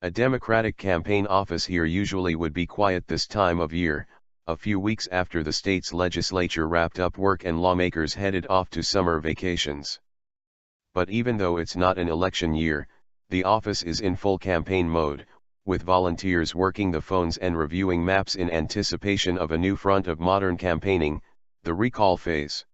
A Democratic campaign office here usually would be quiet this time of year, a few weeks after the state's legislature wrapped up work and lawmakers headed off to summer vacations. But even though it's not an election year, the office is in full campaign mode, with volunteers working the phones and reviewing maps in anticipation of a new front of modern campaigning, the recall phase.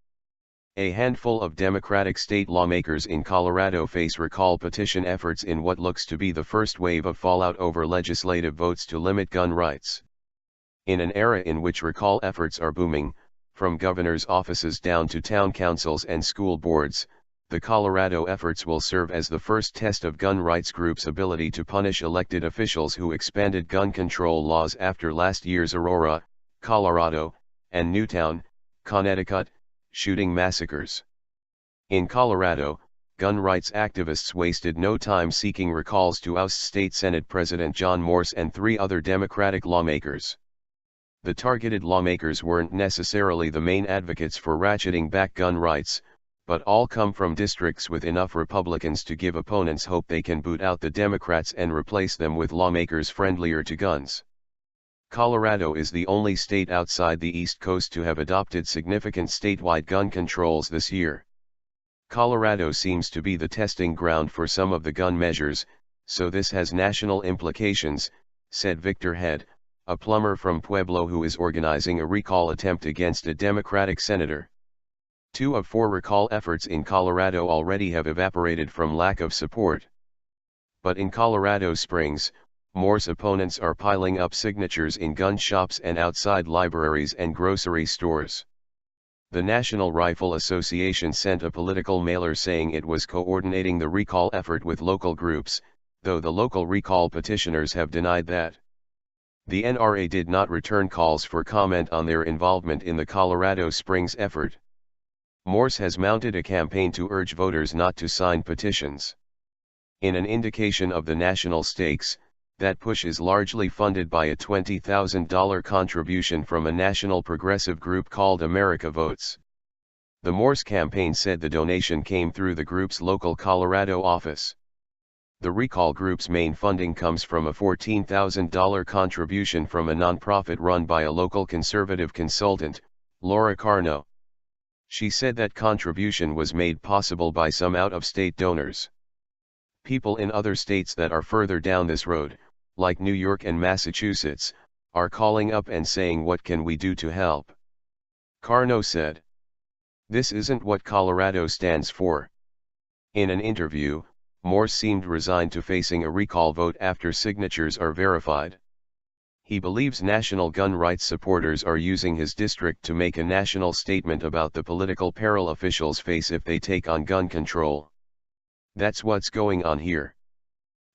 A handful of Democratic state lawmakers in Colorado face recall petition efforts in what looks to be the first wave of fallout over legislative votes to limit gun rights. In an era in which recall efforts are booming, from governors' offices down to town councils and school boards, the Colorado efforts will serve as the first test of gun rights groups' ability to punish elected officials who expanded gun control laws after last year's Aurora, Colorado, and Newtown, Connecticut, shooting massacres. In Colorado, gun rights activists wasted no time seeking recalls to oust State Senate President John Morse and 3 other Democratic lawmakers. The targeted lawmakers weren't necessarily the main advocates for ratcheting back gun rights, but all come from districts with enough Republicans to give opponents hope they can boot out the Democrats and replace them with lawmakers friendlier to guns. Colorado is the only state outside the East Coast to have adopted significant statewide gun controls this year. Colorado seems to be the testing ground for some of the gun measures, so this has national implications, said Victor Head, a plumber from Pueblo who is organizing a recall attempt against a Democratic senator. 2 of 4 recall efforts in Colorado already have evaporated from lack of support. But in Colorado Springs, Morse opponents are piling up signatures in gun shops and outside libraries and grocery stores. The National Rifle Association sent a political mailer saying it was coordinating the recall effort with local groups, though the local recall petitioners have denied that. The NRA did not return calls for comment on their involvement in the Colorado Springs effort. Morse has mounted a campaign to urge voters not to sign petitions. In an indication of the national stakes, that push is largely funded by a $20,000 contribution from a national progressive group called America Votes. The Morse campaign said the donation came through the group's local Colorado office. The recall group's main funding comes from a $14,000 contribution from a nonprofit run by a local conservative consultant, Laura Carno. She said that contribution was made possible by some out-of-state donors. People in other states that are further down this road, like New York and Massachusetts, are calling up and saying, "What can we do to help?" Carno said. This isn't what Colorado stands for. In an interview, Morse seemed resigned to facing a recall vote after signatures are verified. He believes national gun rights supporters are using his district to make a national statement about the political peril officials face if they take on gun control. That's what's going on here.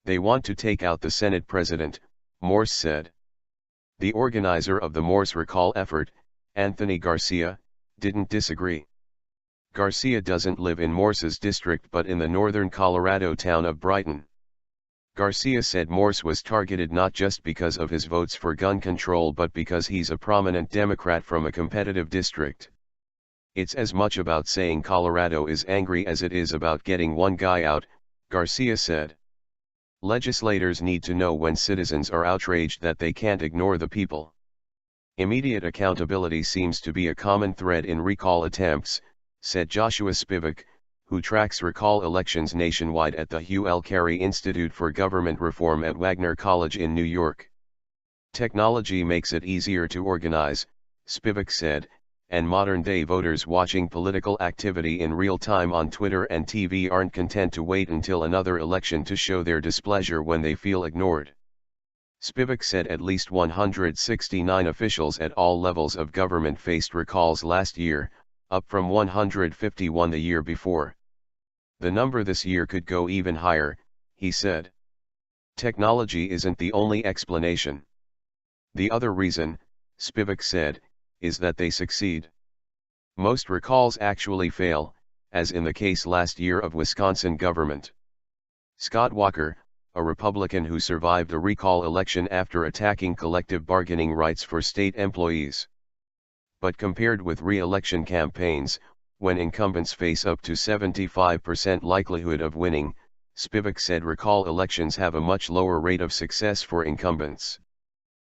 They want to take out the Senate president, Morse said. The organizer of the Morse recall effort, Anthony Garcia, didn't disagree. Garcia doesn't live in Morse's district but in the northern Colorado town of Brighton. Garcia said Morse was targeted not just because of his votes for gun control but because he's a prominent Democrat from a competitive district. It's as much about saying Colorado is angry as it is about getting one guy out, Garcia said. Legislators need to know when citizens are outraged that they can't ignore the people. Immediate accountability seems to be a common thread in recall attempts, said Joshua Spivak, who tracks recall elections nationwide at the Hugh L. Carey Institute for Government Reform at Wagner College in New York. Technology makes it easier to organize, Spivak said, and modern-day voters watching political activity in real time on Twitter and TV aren't content to wait until another election to show their displeasure when they feel ignored. Spivak said at least 169 officials at all levels of government faced recalls last year, up from 151 the year before. The number this year could go even higher, he said. Technology isn't the only explanation. The other reason, Spivak said, is that they succeed. Most recalls actually fail, as in the case last year of Wisconsin government. Scott Walker, a Republican who survived a recall election after attacking collective bargaining rights for state employees. But compared with re-election campaigns, when incumbents face up to 75% likelihood of winning, Spivak said recall elections have a much lower rate of success for incumbents.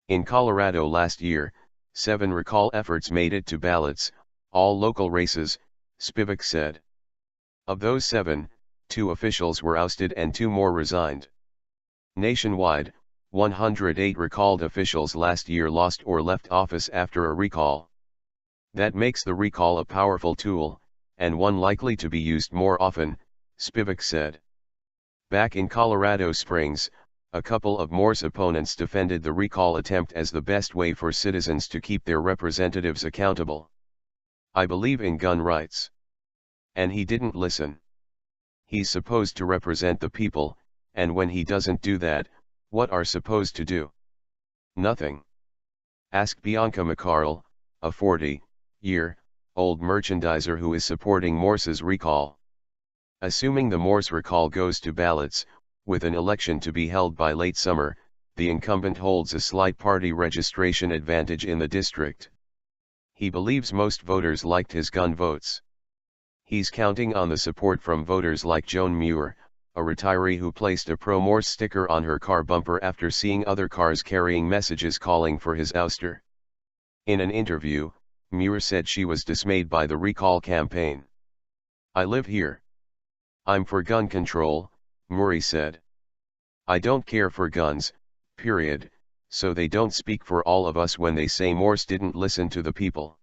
In Colorado last year, 7 recall efforts made it to ballots, all local races, Spivak said. Of those 7, 2 officials were ousted and 2 more resigned. Nationwide, 108 recalled officials last year lost or left office after a recall. That makes the recall a powerful tool, and one likely to be used more often, Spivak said. Back in Colorado Springs, a couple of Moore's opponents defended the recall attempt as the best way for citizens to keep their representatives accountable. "I believe in gun rights. And he didn't listen. He's supposed to represent the people, and when he doesn't do that, what are supposed to do? Nothing." Ask Bianca McCarl, a 40-year-old merchandiser who is supporting Morse's recall. Assuming the Morse recall goes to ballots, with an election to be held by late summer, the incumbent holds a slight party registration advantage in the district. He believes most voters liked his gun votes. He's counting on the support from voters like Joan Muir, a retiree who placed a pro-Morse sticker on her car bumper after seeing other cars carrying messages calling for his ouster. In an interview, Muir said she was dismayed by the recall campaign. "I live here. I'm for gun control," Murray said. "I don't care for guns, period, so they don't speak for all of us when they say Morse didn't listen to the people."